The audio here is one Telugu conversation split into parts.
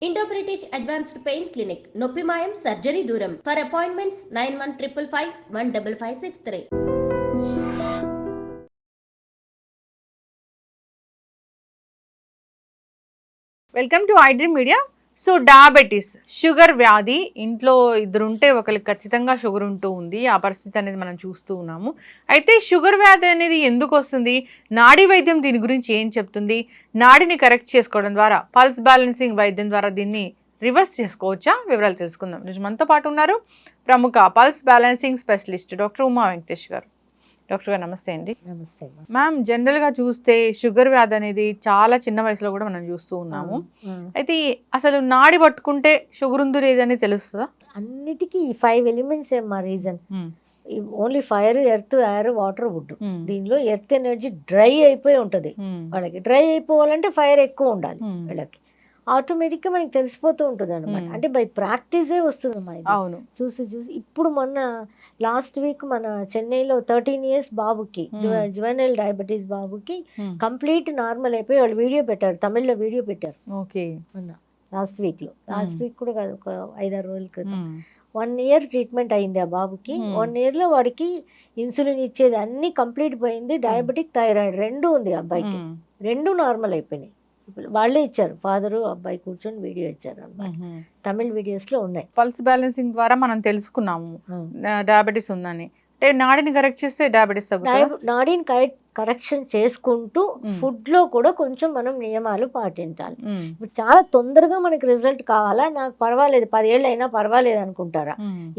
Indo British advanced pain clinic నొప్పి మాయం సర్జరీ దూరం for appointments 9155515563. Welcome to iDream media. So diabetes, sugar వ్యాధి ఇంట్లో ఇద్దరుంటే ఒకరికి ఖచ్చితంగా షుగర్ ఉంటూ ఉంది. ఆ పరిస్థితి అనేది మనం చూస్తూ ఉన్నాము. అయితే షుగర్ వ్యాధి అనేది ఎందుకు వస్తుంది, నాడీ వైద్యం దీని గురించి ఏం చెప్తుంది, నాడిని కరెక్ట్ చేసుకోవడం ద్వారా, పల్స్ బ్యాలెన్సింగ్ వైద్యం ద్వారా దీన్ని రివర్స్ చేసుకోవచ్చా, వివరాలు తెలుసుకుందాం. ఈరోజు మనతో పాటు ఉన్నారు ప్రముఖ pulse balancing specialist doctor Uma Venkatesh గారు. డాక్టర్ గారు నమస్తే అండి. నమస్తే మ్యామ్, జనరల్గా చూస్తే షుగర్ వ్యాధి అనేది చాలా చిన్న వయసులో కూడా మనం చూస్తూ ఉన్నాము. అయితే అసలు నాడి పట్టుకుంటే షుగర్ ఉందో లేదని తెలుస్తుందా? అన్నిటికీ ఈ 5 ఎలిమెంట్స్ మా reason. Only fire, earth, air, water, wood. దీనిలో ఎర్త్ ఎనర్జీ డ్రై అయిపోయి ఉంటది. వాళ్ళకి డ్రై అయిపోవాలంటే ఫైర్ ఎక్కువ ఉండాలి. వీళ్ళకి ఆటోమేటిక్ గా మనకి తెలిసిపోతూ ఉంటుంది అనమాట. అంటే బై ప్రాక్టీసే వస్తుంది అవును. చూసి ఇప్పుడు మొన్న లాస్ట్ వీక్ మన చెన్నైలో 13 years బాబుకి, జువెనైల్ డయాబెటీస్ బాబుకి కంప్లీట్ నార్మల్ అయిపోయి వాళ్ళు వీడియో పెట్టారు, తమిళ్లో వీడియో పెట్టారు. ఓకే. మొన్న లాస్ట్ వీక్ కూడా కాదు, ఒక 5-6 రోజుల క్రితం. 1 year ట్రీట్మెంట్ అయింది ఆ బాబుకి. 1 year లో వాడికి ఇన్సులిన్ ఇచ్చేది అన్ని కంప్లీట్ పోయింది. డయాబెటిక్, థైరాయిడ్ రెండు ఉంది అబ్బాయికి. రెండు నార్మల్ అయిపోయినాయి. వాళ్ళే ఇచ్చారు, ఫాదరు అబ్బాయి కూర్చొని వీడియో ఇచ్చారు అన్నమాట. తమిళ్ వీడియోస్ లో ఉన్నాయి. పల్స్ బ్యాలెన్సింగ్ ద్వారా మనం తెలుసుకున్నాము డయాబెటీస్ ఉందని. అంటే నాడిని కరెక్ట్ చేస్తే డయాబెటీస్ తగ్గుతుందా? నాడిని కరెక్షన్ చేసుకుంటూ ఫుడ్ లో కూడా కొంచెం మనం నియమాలు పాటించాలి. ఇప్పుడు చాలా తొందరగా మనకి రిజల్ట్ కావాలా, నాకు పర్వాలేదు 10 ఏళ్ళు అయినా పర్వాలేదు అనుకుంటారా,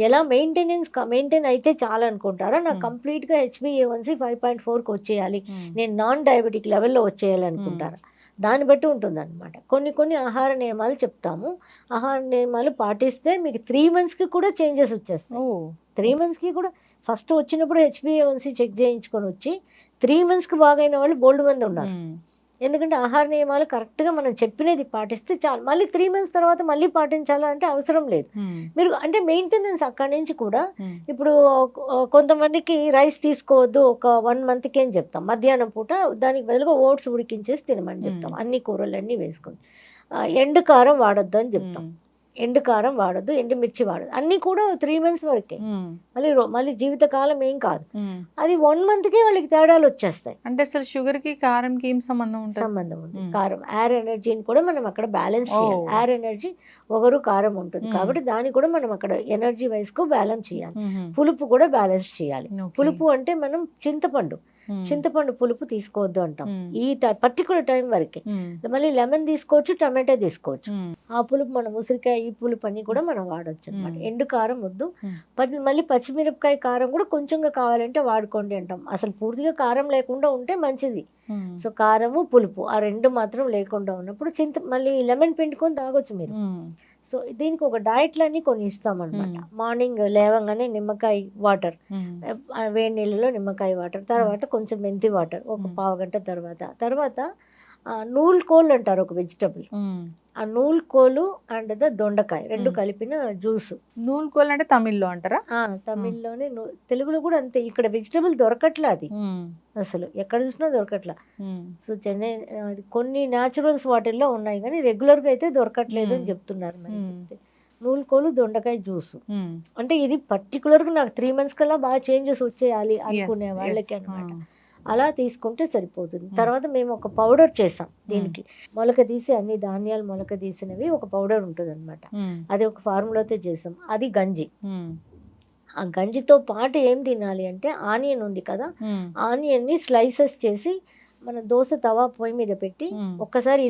ఎలా మెయింటైన్ అయితే చాలా అనుకుంటారా, నాకు కంప్లీట్ గా HbA1c 5.4కి వచ్చేయాలి, నేను నాన్ డయాబెటిక్ లెవెల్లో వచ్చేయాలి అనుకుంటారా, దాన్ని బట్టి ఉంటుంది అనమాట. కొన్ని ఆహార నియమాలు చెప్తాము. ఆహార నియమాలు పాటిస్తే మీకు 3 monthsకి కూడా చేంజెస్ వచ్చేస్తాయి. 3 monthsకి కూడా ఫస్ట్ వచ్చినప్పుడు HbA1c చెక్ చేయించుకొని వచ్చి 3 monthsకి బాగైన వాళ్ళు బోల్డ్ మంది ఉన్నారు. ఎందుకంటే ఆహార నియమాలు కరెక్ట్గా మనం చెప్పినది పాటిస్తే చాలు. మళ్ళీ 3 months తర్వాత మళ్ళీ పాటించాలంటే అవసరం లేదు. మీరు అంటే మెయింటెనెన్స్ అక్కడి నుంచి కూడా. ఇప్పుడు కొంతమందికి రైస్ తీసుకోవద్దు ఒక 1 monthకి అని చెప్తాం. మధ్యాహ్నం పూట దానికి బదులుగా ఓట్స్ ఉడికించేసి తినమని చెప్తాం, అన్ని కూరలన్నీ వేసుకొని. ఎండు కారం వాడొద్దు అని చెప్తాం. ఎండు కారం వాడద్దు, ఎండుమిర్చి వాడద్దు, అన్ని కూడా 3 months వరకే. మళ్ళీ జీవితకాలం ఏం కాదు. అది 1 monthకే వాళ్ళకి తేడాలు వచ్చేస్తాయి. అంటే అసలు షుగర్ కి కారంకి ఏం సంబంధం ఉంది. కారం ఎయిర్ ఎనర్జీని కూడా మనం అక్కడ బ్యాలెన్స్ చేయాలి. ఎయిర్ ఎనర్జీ ఒకరు కారం ఉంటుంది కాబట్టి దాన్ని కూడా మనం అక్కడ ఎనర్జీ వైజ్ కు బ్యాలెన్స్ చేయాలి. పులుపు కూడా బ్యాలెన్స్ చేయాలి. పులుపు అంటే మనం చింతపండు పులుపు తీసుకోవద్దు అంటాం ఈ పర్టికులర్ టైం వరకే. మళ్ళీ లెమన్ తీసుకోవచ్చు, టమాటో తీసుకోవచ్చు. ఆ పులుపు మనం ఉసిరికాయ, ఈ పులుపు అన్ని కూడా మనం వాడచ్చు అనమాట. ఎండు కారం వద్దు. మళ్ళీ పచ్చిమిరపకాయ కారం కూడా కొంచెంగా కావాలంటే వాడుకోండి అంటాం. అసలు పూర్తిగా కారం లేకుండా ఉంటే మంచిది. సో కారము, పులుపు ఆ రెండు మాత్రం లేకుండా ఉన్నప్పుడు మళ్ళీ లెమన్ పిండుకొని తాగొచ్చు మీరు. సో దీనికి ఒక డైట్లన్నీ కొన్ని ఇస్తామన్నమాట. మార్నింగ్ లేవగానే నిమ్మకాయ వాటర్, వేడి నీళ్ళలో నిమ్మకాయ వాటర్, తర్వాత కొంచెం మెంతి వాటర్ ఒక 1/2 గంట తర్వాత నూలుకోలు అంటారు ఒక వెజిటబుల్. ఆ నూలుకోలు అండ్ దొండకాయ రెండు కలిపిన జ్యూస్. నూలుకోలు అంటే తమిళ్లో అంటారా? తమిళ్లోనే. తెలుగులో కూడా అంతే. ఇక్కడ వెజిటబుల్ దొరకట్లా, అది అసలు ఎక్కడ చూసినా దొరకట్లా. సో చెన్నై కొన్ని న్యాచురల్స్ వాటిల్లో ఉన్నాయి కానీ రెగ్యులర్గా అయితే దొరకట్లేదు అని చెప్తున్నారు. మరి నూలుకోలు, దొండకాయ జ్యూస్. అంటే ఇది పర్టికులర్గా నాకు 3 months కల్లా బాగా చేంజెస్ వచ్చేయాలి అనుకునే వాళ్ళకి అనమాట. అలా తీసుకుంటే సరిపోతుంది. తర్వాత మేము ఒక పౌడర్ చేసాం దీనికి. మొలక తీసి అన్ని ధాన్యాలు మొలక తీసినవి ఒక పౌడర్ ఉంటుంది అనమాట. అది ఒక ఫార్ములాతో చేసాం. అది గంజి. ఆ గంజితో పాటు ఏం తినాలి అంటే ఆనియన్ ఉంది కదా, ఆనియన్ ని స్లైసెస్ చేసి మన దోశ తవా పొయ్యి మీద పెట్టి ఒక్కసారి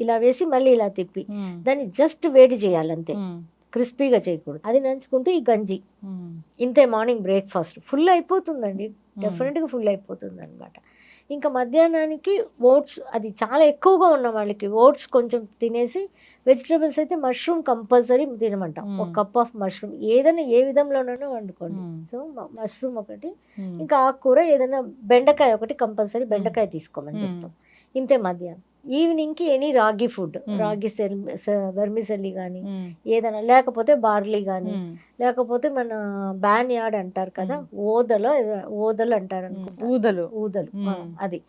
ఇలా వేసి మళ్ళీ ఇలా తిప్పి దాన్ని జస్ట్ వేడి చేయాలంతే, క్రిస్పీగా చేయకూడదు. అది నంచుకుంటూ ఈ గంజి ఇంతే మార్నింగ్ బ్రేక్ఫాస్ట్. ఫుల్ అయిపోతుందండి, డెఫినెట్గా ఫుల్ అయిపోతుంది అనమాట. ఇంకా మధ్యాహ్నానికి ఓట్స్, అది చాలా ఎక్కువగా ఉన్న వాళ్ళకి ఓట్స్ కొంచెం తినేసి, వెజిటేబుల్స్ అయితే మష్రూమ్ కంపల్సరీ తినమంటాం. ఒక కప్ ఆఫ్ మష్రూమ్ ఏదైనా ఏ విధంలోనైనా వండుకోండి. సో మష్రూమ్ ఒకటి, ఇంకా ఆకుకూర ఏదైనా బెండకాయ ఒకటి కంపల్సరీ బెండకాయ తీసుకోమని చెప్తాం. ఇంతే మధ్యాహ్నం. ఈవినింగ్కి ఎనీ రాగి ఫుడ్, రాగి వెర్మిసెల్లి కానీ ఏదైనా, లేకపోతే బార్లీ కానీ, లేకపోతే మన బ్యాన్ యార్డ్ అంటారు కదా, ఓదలు అంటారు అనుకుంటా, ఊదలు అది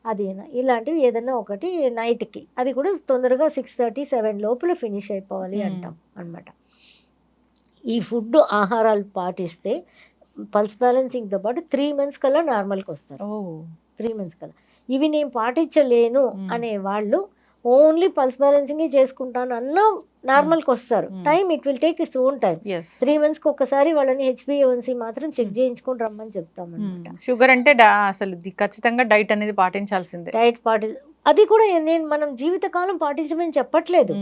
అది ఇలాంటివి ఏదైనా ఒకటి నైట్కి, అది కూడా తొందరగా 6:30-7 లోపల ఫినిష్ అయిపోవాలి అంటాం అనమాట. ఈ ఫుడ్ ఆహారాలు పాటిస్తే పల్స్ బ్యాలెన్సింగ్తో పాటు 3 months కల్లా నార్మల్కి వస్తారు. 3 months కల్లా. ఇవి నేను పాటించలేను అనే వాళ్ళు ఓన్లీ పల్స్ బ్యాలెన్సింగ్ చేసుకుంటాను అన్న నార్మల్కి వస్తారు. Time it will take its own time. 3 monthsకి ఒకసారి వాళ్ళని HbA1c మాత్రం చెక్ చేయించుకొని రమ్మని చెప్తాం అనమాట. షుగర్ అంటే అసలు ఖచ్చితంగా డైట్ అనేది పాటించాల్సిందే. డైట్ అది కూడా మనం జీవితకాలం పాటించమని చెప్పట్లేదు.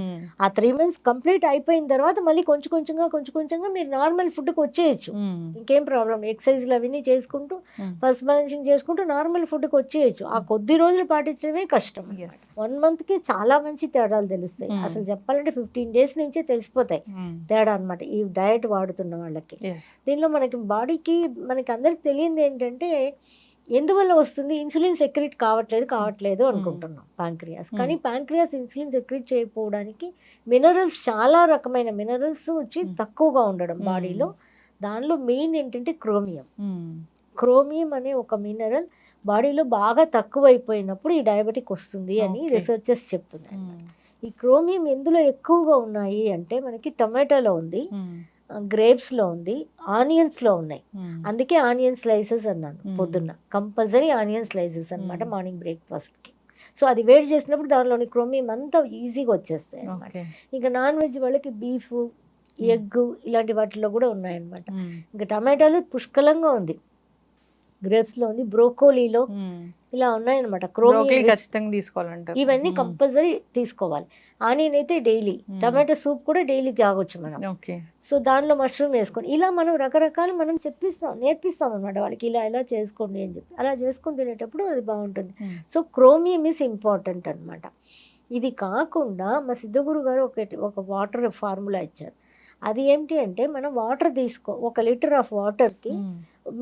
ఆ 3 months కంప్లీట్ అయిపోయిన తర్వాత మళ్ళీ కొంచెం కొంచెంగా మీరు నార్మల్ ఫుడ్కి వచ్చేయచ్చు. ఇంకేం ప్రాబ్లం, ఎక్సర్సైజ్లు అవన్నీ చేసుకుంటూ పల్స్ బ్యాలెన్సింగ్ చేసుకుంటూ నార్మల్ ఫుడ్కి వచ్చేయచ్చు. ఆ కొద్ది రోజులు పాటించడమే కష్టం. 1 monthకి చాలా మంచి తేడాలు తెలుస్తాయి. అసలు చెప్పాలంటే 15 days నుంచే తెలిసిపోతాయి తేడా అనమాట ఈ డయట్ వాడుతున్న వాళ్ళకి. దీనిలో మనకి బాడీకి మనకి అందరికి తెలియంది ఏంటంటే ఎందువల్ల వస్తుంది, ఇన్సులిన్ సెక్రెట్ కావట్లేదు అనుకుంటున్నాం ప్యాంక్రియాస్. కానీ ప్యాంక్రియాస్ ఇన్సులిన్ సెక్రెట్ చేయకపోవడానికి మినరల్స్, చాలా రకమైన మినరల్స్ వచ్చి తక్కువగా ఉండడం బాడీలో. దానిలో మెయిన్ ఏంటంటే క్రోమియం అనే ఒక మినరల్ బాడీలో బాగా తక్కువైపోయినప్పుడు ఈ డయాబెటిక్ వస్తుంది అని రీసెర్చర్స్ చెప్తున్నారు. ఈ క్రోమియం ఎందులో ఎక్కువగా ఉన్నాయి అంటే మనకి టొమాటోలో ఉంది, గ్రేప్స్లో ఉంది, ఆనియన్స్లో ఉన్నాయి. అందుకే ఆనియన్ స్లైసెస్ అన్నాను పొద్దున్న. కంపల్సరీ ఆనియన్ స్లైసెస్ అనమాట మార్నింగ్ బ్రేక్ఫాస్ట్కి. సో అది వేడి చేసినప్పుడు దానిలోని క్రోమియం అంతా ఈజీగా వచ్చేస్తాయి అనమాట. ఇంకా నాన్ వెజ్ వాళ్ళకి బీఫ్, ఎగ్ ఇలాంటి వాటిలో కూడా ఉన్నాయన్నమాట. ఇంకా టమాటాలు పుష్కలంగా ఉంది, గ్రేప్స్లో ఉంది, బ్రోకోలీలో ఇలా ఉన్నాయన్నమాట. ఖచ్చితంగా తీసుకోవాలంటే ఇవన్నీ కంపల్సరీ తీసుకోవాలి. ఆనియన్ అయితే డైలీ, టమాటో సూప్ కూడా డైలీ తాగొచ్చు మనం. సో దానిలో మష్రూమ్ వేసుకొని ఇలా మనం రకరకాలు మనం నేర్పిస్తాం అనమాట వాళ్ళకి. ఇలా చేసుకోండి అని చెప్పి అలా చేసుకొని తినేటప్పుడు అది బాగుంటుంది. సో క్రోమియం ఈజ్ ఇంపార్టెంట్ అనమాట. ఇది కాకుండా మా సిద్ధగురు గారు ఒక వాటర్ ఫార్ములా ఇచ్చారు. అది ఏంటి అంటే మనం వాటర్ 1 liter ఆఫ్ వాటర్కి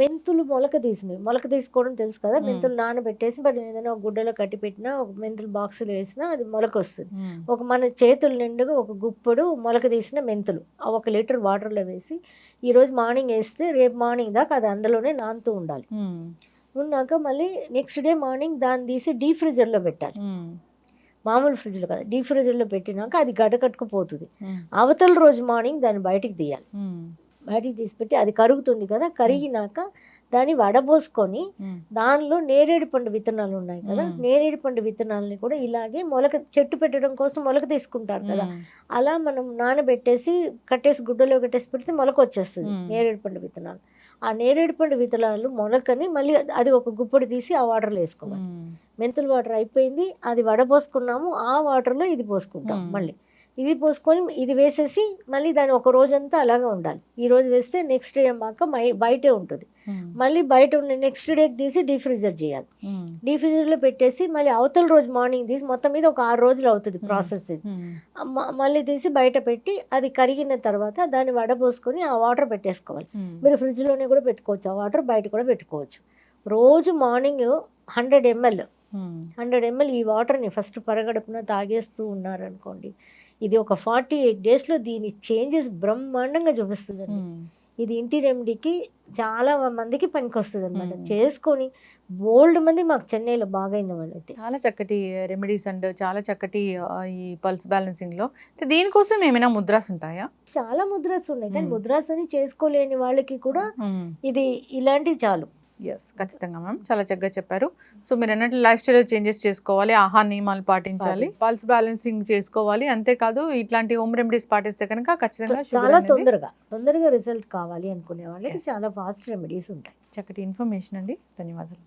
మెంతులు మొలక తీసుకోవడం తెలుసు కదా. మెంతులు నానబెట్టేసి మరి ఏదైనా ఒక గుడ్డలో కట్టి పెట్టినా, ఒక మెంతులు బాక్సులు వేసినా అది మొలక వస్తుంది. మన చేతుల నిండుగా ఒక గుప్పడు మొలక తీసిన మెంతులు 1 liter వాటర్లో వేసి ఈరోజు మార్నింగ్ వేస్తే రేపు మార్నింగ్ దాకా అది అందులోనే నానుతూ ఉండాలి. ఉన్నాక మళ్ళీ నెక్స్ట్ డే మార్నింగ్ దాన్ని తీసి డీప్ ఫ్రీజర్లో పెట్టాలి. మామూలు ఫ్రిడ్జ్లో కదా, డీప్ ఫ్రీజర్లో పెట్టినాక అది గడ్డకట్టుకుపోతుంది. అవతల రోజు మార్నింగ్ దాన్ని బయటికి తీయాలి. బయటికి తీసిపెట్టి అది కరుగుతుంది కదా, కరిగినాక దాన్ని వడబోసుకొని దానిలో నేరేడు పండు విత్తనాలు ఉన్నాయి కదా, నేరేడు పండు విత్తనాలని కూడా ఇలాగే చెట్టు పెట్టడం కోసం మొలక తీసుకుంటారు కదా, అలా మనం నానబెట్టేసి కట్టేసి గుడ్డలో కట్టేసి పెడితే మొలక వచ్చేస్తుంది నేరేడు పండు విత్తనాలు. ఆ నేరేడు పండు విత్తనాలు మొలకని మళ్ళీ అది ఒక గుప్పడి తీసి ఆ వాటర్లో వేసుకోవాలి. మెంతుల వాటర్ అయిపోయింది, అది వడపోసుకున్నాము, ఆ వాటర్లో ఇది పోసుకుంటాం. మళ్ళీ ఇది పోసుకొని ఇది వేసేసి మళ్ళీ దాన్ని ఒక రోజంతా అలాగే ఉండాలి. ఈ రోజు వేస్తే నెక్స్ట్ డే అమ్మాక బయటే ఉంటుంది. మళ్ళీ బయట ఉన్న నెక్స్ట్ డేకి తీసి డీప్ ఫ్రీజర్ చేయాలి. డీప్ ఫ్రీజర్లో పెట్టేసి మళ్ళీ అవతల రోజు మార్నింగ్ తీసి మొత్తం మీద ఒక 6 రోజులు అవుతుంది ప్రాసెస్. మళ్ళీ తీసి బయట పెట్టి అది కరిగిన తర్వాత దాన్ని వడపోసుకొని ఆ వాటర్ పెట్టేసుకోవాలి. మీరు ఫ్రిడ్జ్లోనే కూడా పెట్టుకోవచ్చు, ఆ వాటర్ బయట కూడా పెట్టుకోవచ్చు. రోజు మార్నింగ్ 100 ml ఈ వాటర్ని ఫస్ట్ పరగడుపున తాగేస్తూ ఉన్నారనుకోండి, ఇది ఒక 48 daysలో దీని చేంజెస్ బ్రహ్మాండంగా చూపిస్తుందండి. ఇది ఇంటి రెమెడీకి చాలా మందికి పనికి వస్తుంది అనమాట. చేసుకొని బోల్డ్ మంది మాకు చెన్నైలో బాగైన వాళ్ళైతే. చాలా చక్కటి రెమెడీస్ అండ్ చాలా చక్కటి ఈ పల్స్ బ్యాలెన్సింగ్ లో దీనికోసం ఏమైనా ముద్రాస్ ఉంటాయా? చాలా ముద్రాస్ ఉన్నాయి, కానీ ముద్రాస్ అని చేసుకోలేని వాళ్ళకి కూడా ఇది ఇలాంటివి చాలు. ఖచ్చితంగా మ్యామ్, చాలా చక్కగా చెప్పారు. సో మీరు అన్నట్లు లైఫ్ స్టైల్ చేంజెస్ చేసుకోవాలి, ఆహార నియమాలు పాటించాలి, పల్స్ బ్యాలెన్సింగ్ చేసుకోవాలి. అంతేకాదు ఇట్లాంటి హోమ్ రెమెడీస్ పాటిస్తే కనుక ఖచ్చితంగా చాలా తొందరగా రిజల్ట్ కావాలి అనుకునే వాళ్ళకి చాలా ఫాస్ట్ రెమెడీస్ ఉంటాయి. చక్కటి ఇన్ఫర్మేషన్ అండి, ధన్యవాదాలు.